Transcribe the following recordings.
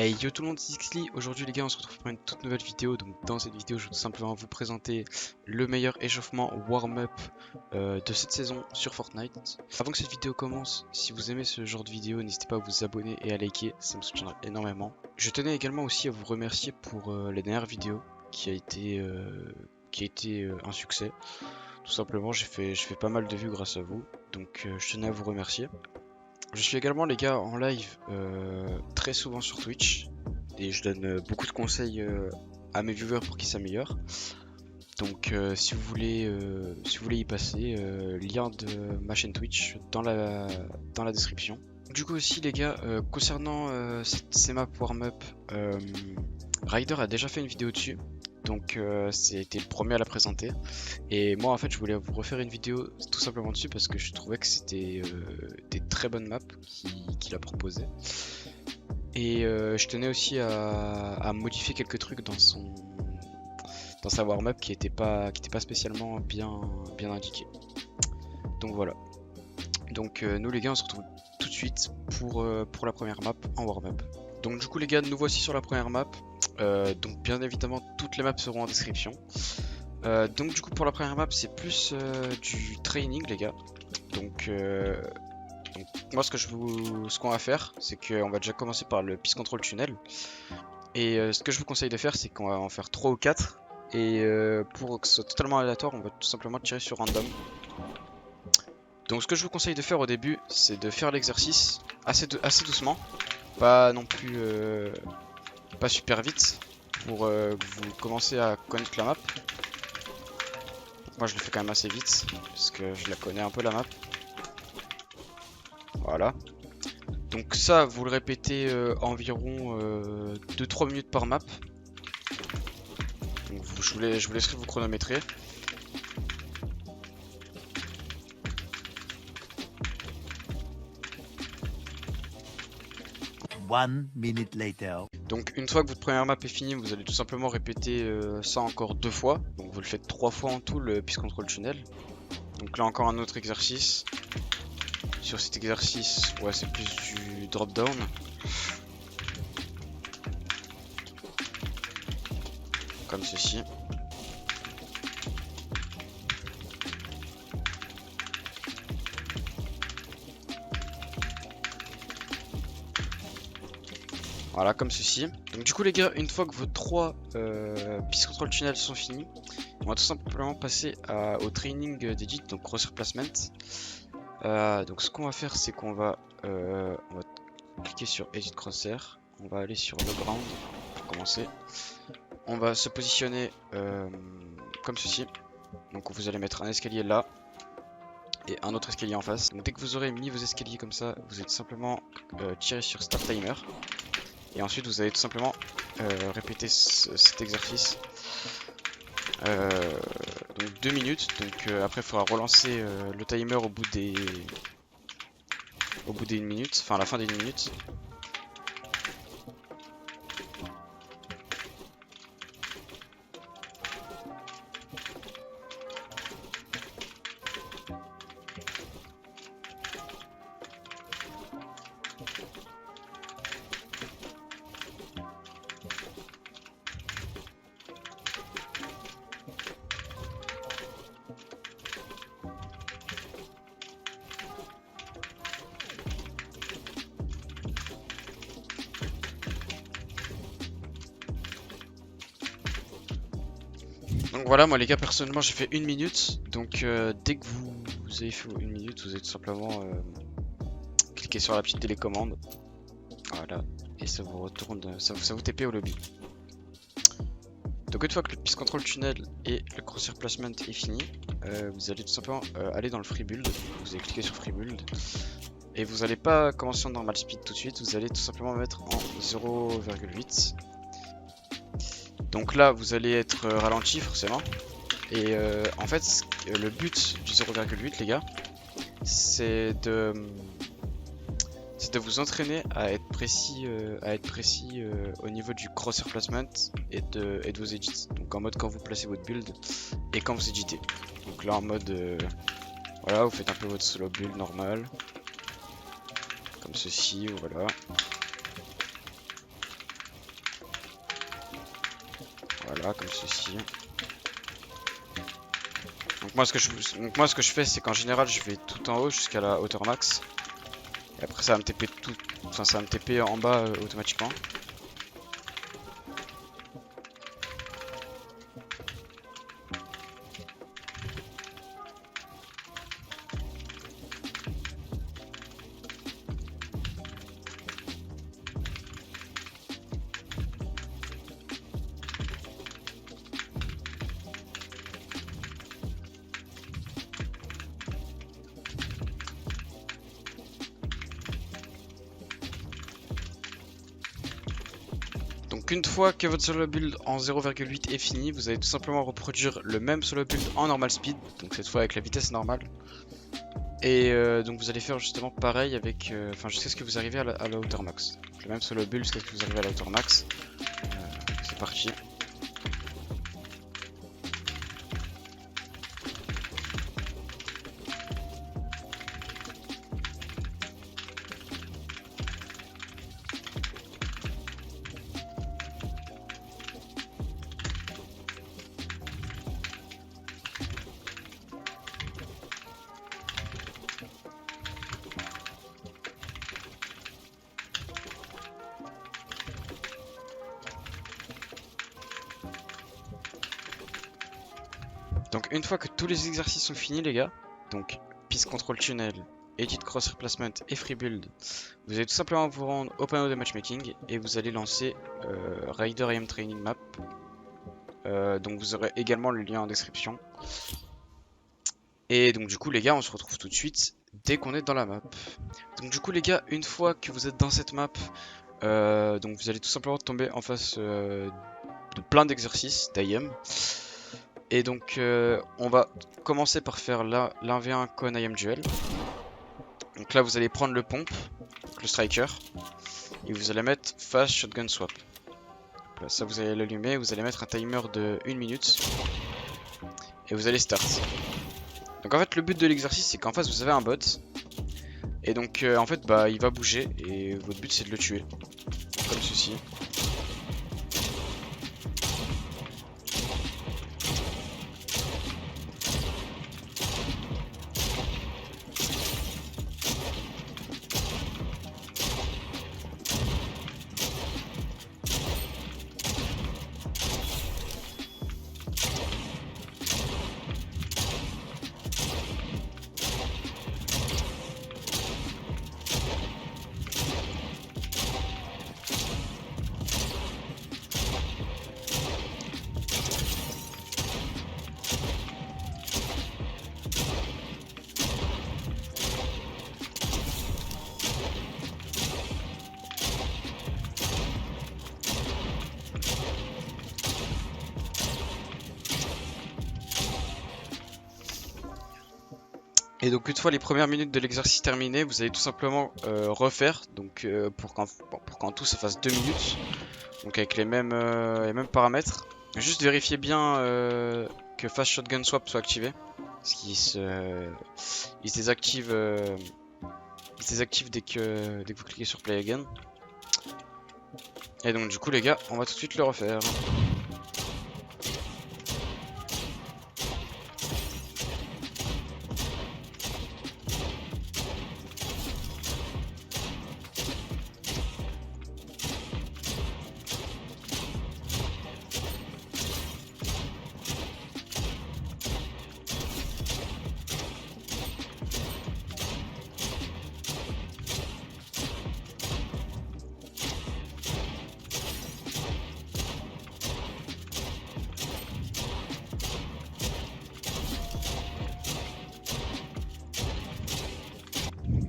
Hey yo tout le monde, c'est Xly. Aujourd'hui les gars, on se retrouve pour une toute nouvelle vidéo. Donc dans cette vidéo, je vais tout simplement vous présenter le meilleur échauffement warm-up de cette saison sur Fortnite. Avant que cette vidéo commence, si vous aimez ce genre de vidéo, n'hésitez pas à vous abonner et à liker, ça me soutiendra énormément. Je tenais également aussi à vous remercier pour la dernière vidéo qui a été un succès. Tout simplement, j'ai fait pas mal de vues grâce à vous, donc je tenais à vous remercier. Je suis également les gars en live très souvent sur Twitch et je donne beaucoup de conseils à mes viewers pour qu'ils s'améliorent. Donc si vous voulez y passer, lien de ma chaîne Twitch dans la description. Du coup aussi les gars, concernant ces maps warm-up, Ryder a déjà fait une vidéo dessus. Donc c'était le premier à la présenter. Et moi en fait je voulais vous refaire une vidéo tout simplement dessus parce que je trouvais que c'était des très bonnes maps qu'il a proposées. Et je tenais aussi à modifier quelques trucs dans sa warm-up qui était pas spécialement bien indiqué. Donc voilà. Donc nous les gars on se retrouve tout de suite pour la première map en warm-up. Donc du coup les gars, nous voici sur la première map. Donc bien évidemment toutes les maps seront en description. Donc du coup pour la première map c'est plus du training les gars. Donc moi ce qu'on va faire c'est qu'on va déjà commencer par le Peace Control Tunnel. Et ce que je vous conseille de faire c'est qu'on va en faire 3 ou 4. Et pour que ce soit totalement aléatoire on va tout simplement tirer sur random. Donc ce que je vous conseille de faire au début c'est de faire l'exercice assez doucement. Pas non plus pas super vite pour que vous commencez à connaître la map. Moi je le fais quand même assez vite parce que je la connais un peu la map. Voilà. Donc ça vous le répétez environ 2-3 minutes par map. Donc, je vous laisserai vous chronométrer. One minute later. Donc une fois que votre première map est finie, vous allez tout simplement répéter ça encore 2 fois. Donc vous le faites 3 fois en tout le Peace Control Tunnel. Donc là encore un autre exercice. Sur cet exercice, ouais c'est plus du drop down. Comme ceci. Voilà, comme ceci. Donc du coup les gars, une fois que vos 3 Peace Control Tunnel sont finis, on va tout simplement passer au training d'edit, donc crosshair placement. Donc ce qu'on va faire, c'est qu'on va cliquer sur Edit Crosshair. On va aller sur le ground pour commencer. On va se positionner comme ceci. Donc vous allez mettre un escalier là et un autre escalier en face. Donc dès que vous aurez mis vos escaliers comme ça, vous allez tout simplement tirer sur Start Timer. Et ensuite vous allez tout simplement répéter cet exercice. Donc 2 minutes. Donc après il faudra relancer le timer au bout d'une minute, enfin à la fin d'une minute. Donc voilà, moi les gars, personnellement j'ai fait 1 minute. Donc dès que vous avez fait 1 minute, vous allez tout simplement cliquer sur la petite télécommande. Voilà, et ça vous retourne, ça vous TP au lobby. Donc une fois que le Peace Control Tunnel et le Crosshair Placement est fini, vous allez tout simplement aller dans le Free Build. Vous allez cliquer sur Free Build. Et vous n'allez pas commencer en normal speed tout de suite, vous allez tout simplement mettre en 0,8. Donc là vous allez être ralenti forcément. Et en fait le but du 0,8 les gars, c'est de vous entraîner à être précis, au niveau du crosshair placement et de vos edits. Donc en mode quand vous placez votre build et quand vous editez. Donc là en mode voilà, vous faites un peu votre solo build normal. Comme ceci, voilà. Voilà, comme ceci. Donc moi ce que je fais, c'est qu'en général je vais tout en haut jusqu'à la hauteur max. Et après ça va me TP tout. Enfin ça va me TP en bas automatiquement. Donc une fois que votre solo build en 0,8 est fini, vous allez tout simplement reproduire le même solo build en normal speed, donc cette fois avec la vitesse normale. Et donc vous allez faire justement pareil avec, enfin jusqu'à ce que vous arrivez à la hauteur max. Donc, le même solo build jusqu'à ce que vous arrivez à la hauteur max. C'est parti. Donc une fois que tous les exercices sont finis les gars, donc piste control tunnel, edit cross replacement et free build, vous allez tout simplement vous rendre au panneau de matchmaking et vous allez lancer Rider IM Training Map. Donc vous aurez également le lien en description. Et donc du coup les gars on se retrouve tout de suite dès qu'on est dans la map. Donc du coup les gars, une fois que vous êtes dans cette map, donc vous allez tout simplement tomber en face de plein d'exercices d'IM. Et donc on va commencer par faire l'1v1 con IM duel. Donc là vous allez prendre le pompe, le striker, et vous allez mettre fast shotgun swap. Donc là, ça vous allez l'allumer, vous allez mettre un timer de 1 minute. Et vous allez start. Donc en fait le but de l'exercice c'est qu'en face vous avez un bot. Et donc en fait bah il va bouger et votre but c'est de le tuer. Comme ceci. Et donc une fois les premières minutes de l'exercice terminées, vous allez tout simplement refaire, donc pour qu'en tout ça fasse 2 minutes, donc avec les mêmes paramètres. Juste vérifier bien que Fast Shotgun Swap soit activé, parce qu'il se désactive, dès que vous cliquez sur Play Again. Et donc du coup les gars, on va tout de suite le refaire.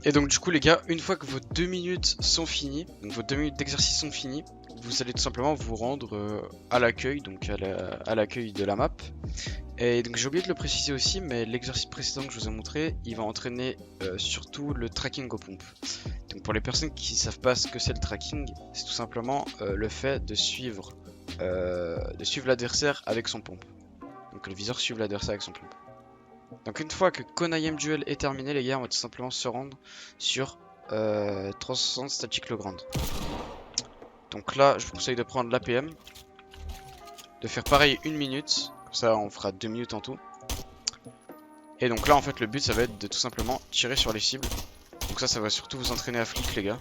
Et donc du coup les gars, une fois que vos 2 minutes sont finies, donc vos 2 minutes d'exercice sont finies, vous allez tout simplement vous rendre à l'accueil, donc à l'accueil de la map. Et donc j'ai oublié de le préciser aussi, mais l'exercice précédent que je vous ai montré, il va entraîner surtout le tracking aux pompes. Donc pour les personnes qui ne savent pas ce que c'est le tracking, c'est tout simplement le fait de suivre l'adversaire avec son pompe. Donc le viseur suit l'adversaire avec son pompe. Donc une fois que Con IM Duel est terminé les gars, on va tout simplement se rendre sur 360 Static Legrand. Donc là je vous conseille de prendre l'APM. de faire pareil 1 minute. Comme ça on fera 2 minutes en tout. Et donc là en fait le but ça va être de tout simplement tirer sur les cibles. Donc ça va surtout vous entraîner à flic les gars.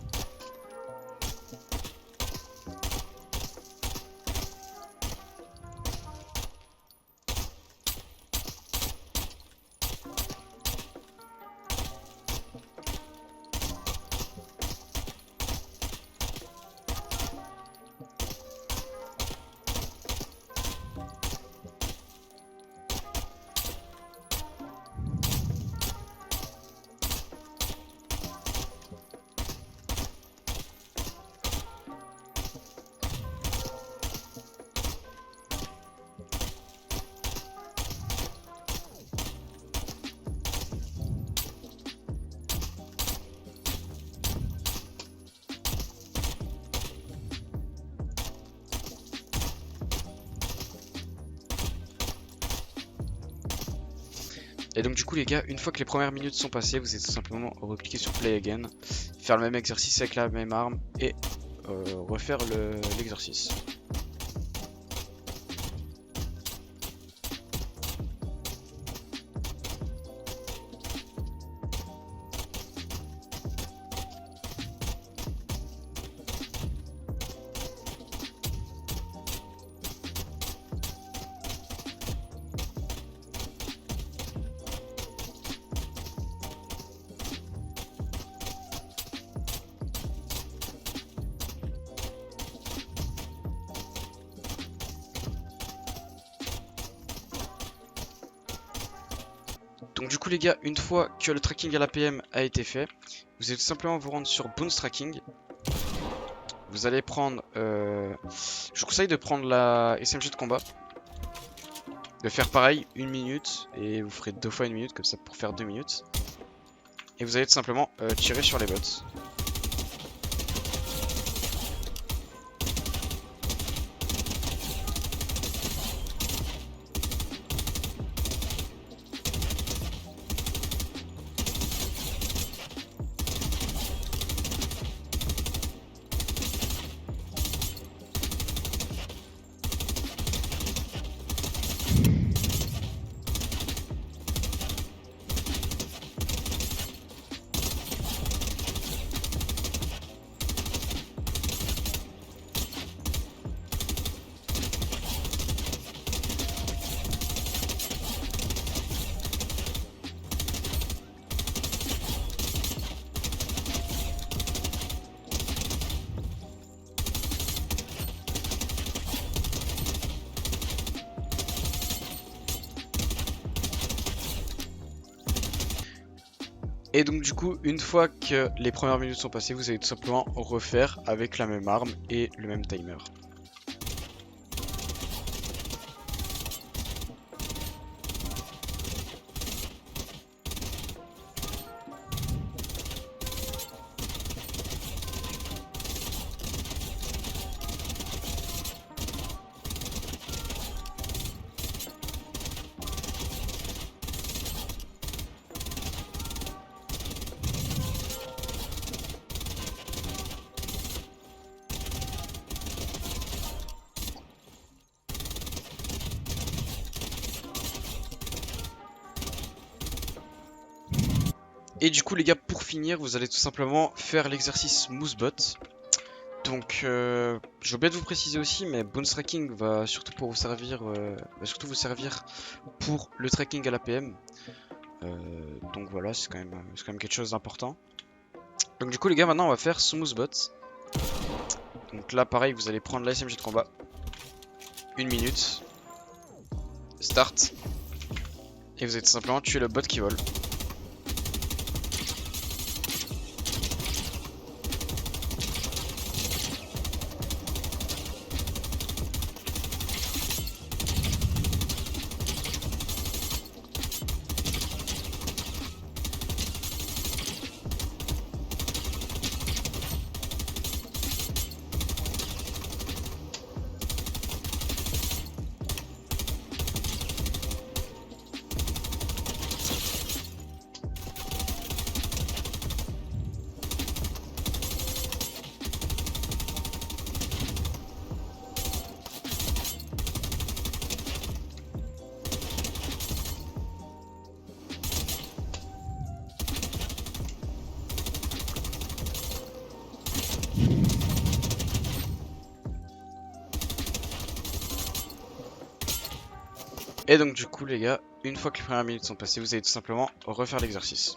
Et donc du coup les gars, une fois que les premières minutes sont passées, vous allez tout simplement recliquer sur Play Again, faire le même exercice avec la même arme et refaire l'exercice. Donc du coup les gars, une fois que le tracking à l'APM a été fait, vous allez tout simplement vous rendre sur Bounce Tracking. Vous allez prendre, je vous conseille de prendre la SMG de combat, de faire pareil 1 minute et vous ferez 2 fois 1 minute comme ça pour faire 2 minutes. Et vous allez tout simplement tirer sur les bots. Et donc du coup, une fois que les premières minutes sont passées, vous allez tout simplement refaire avec la même arme et le même timer. Et du coup les gars, pour finir, vous allez tout simplement faire l'exercice Moosebot. Donc j'ai oublié de vous préciser aussi, mais Bounce Tracking va surtout pour vous servir, pour le tracking à l'APM. Donc voilà, c'est quand même quelque chose d'important. Donc du coup les gars, maintenant on va faire Smoothbot. Donc là pareil, vous allez prendre la SMG de combat. 1 minute. Start. Et vous allez tout simplement tuer le bot qui vole. Et donc du coup les gars, une fois que les premières minutes sont passées, vous allez tout simplement refaire l'exercice.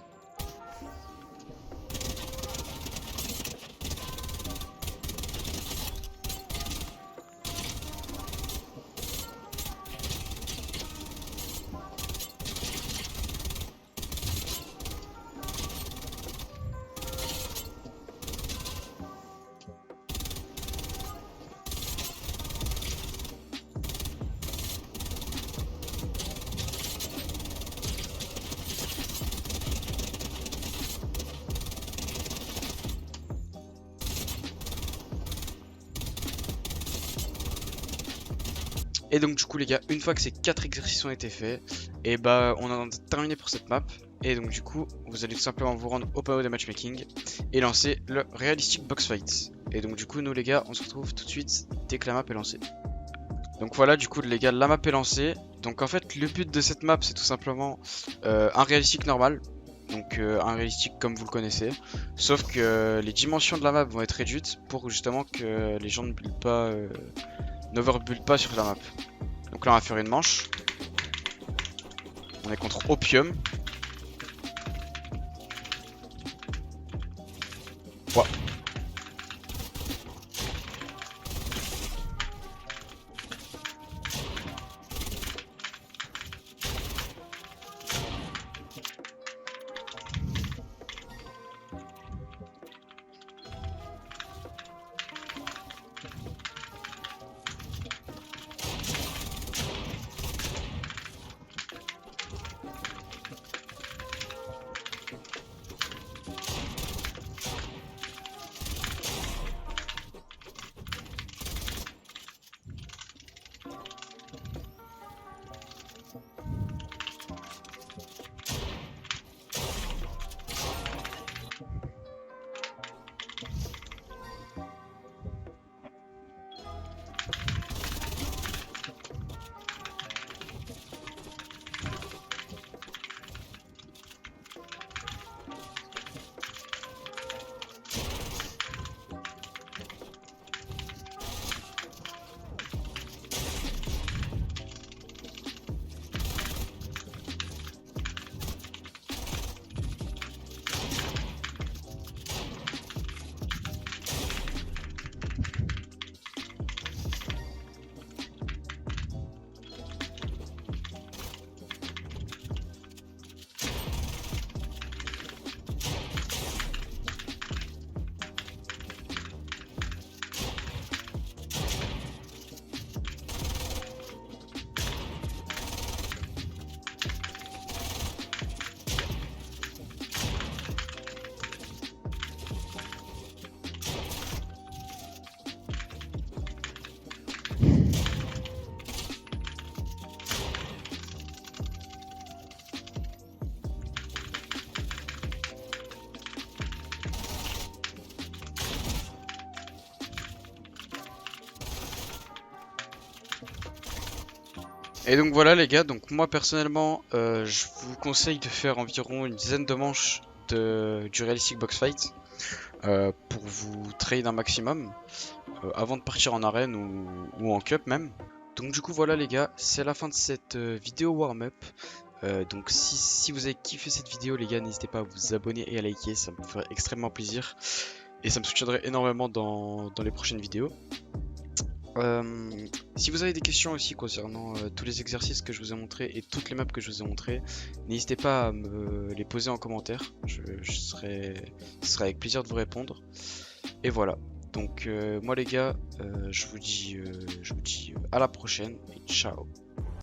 Et donc du coup les gars, une fois que ces 4 exercices ont été faits, et bah on en a terminé pour cette map. Et donc du coup, vous allez tout simplement vous rendre au panneau de matchmaking et lancer le Realistic Box Fight. Et donc du coup, nous les gars, on se retrouve tout de suite dès que la map est lancée. Donc voilà, du coup les gars, la map est lancée. Donc en fait, le but de cette map, c'est tout simplement un réalistique normal. Donc un réalistique comme vous le connaissez. Sauf que les dimensions de la map vont être réduites pour justement que les gens ne bullent pas, n'overbullent pas sur la map. Donc là on va faire une manche. On est contre Opium. Ouais. Et donc voilà les gars, donc moi personnellement je vous conseille de faire environ une dizaine de manches du Realistic Box Fight pour vous trade un maximum avant de partir en arène ou en cup même. Donc du coup voilà les gars, c'est la fin de cette vidéo warm-up. Donc si vous avez kiffé cette vidéo les gars, n'hésitez pas à vous abonner et à liker, ça me ferait extrêmement plaisir. Et ça me soutiendrait énormément dans les prochaines vidéos. Si vous avez des questions aussi concernant tous les exercices que je vous ai montrés et toutes les maps que je vous ai montrées, n'hésitez pas à me les poser en commentaire. Ce serait avec plaisir de vous répondre. Et voilà. Donc moi les gars, je vous dis à la prochaine et ciao.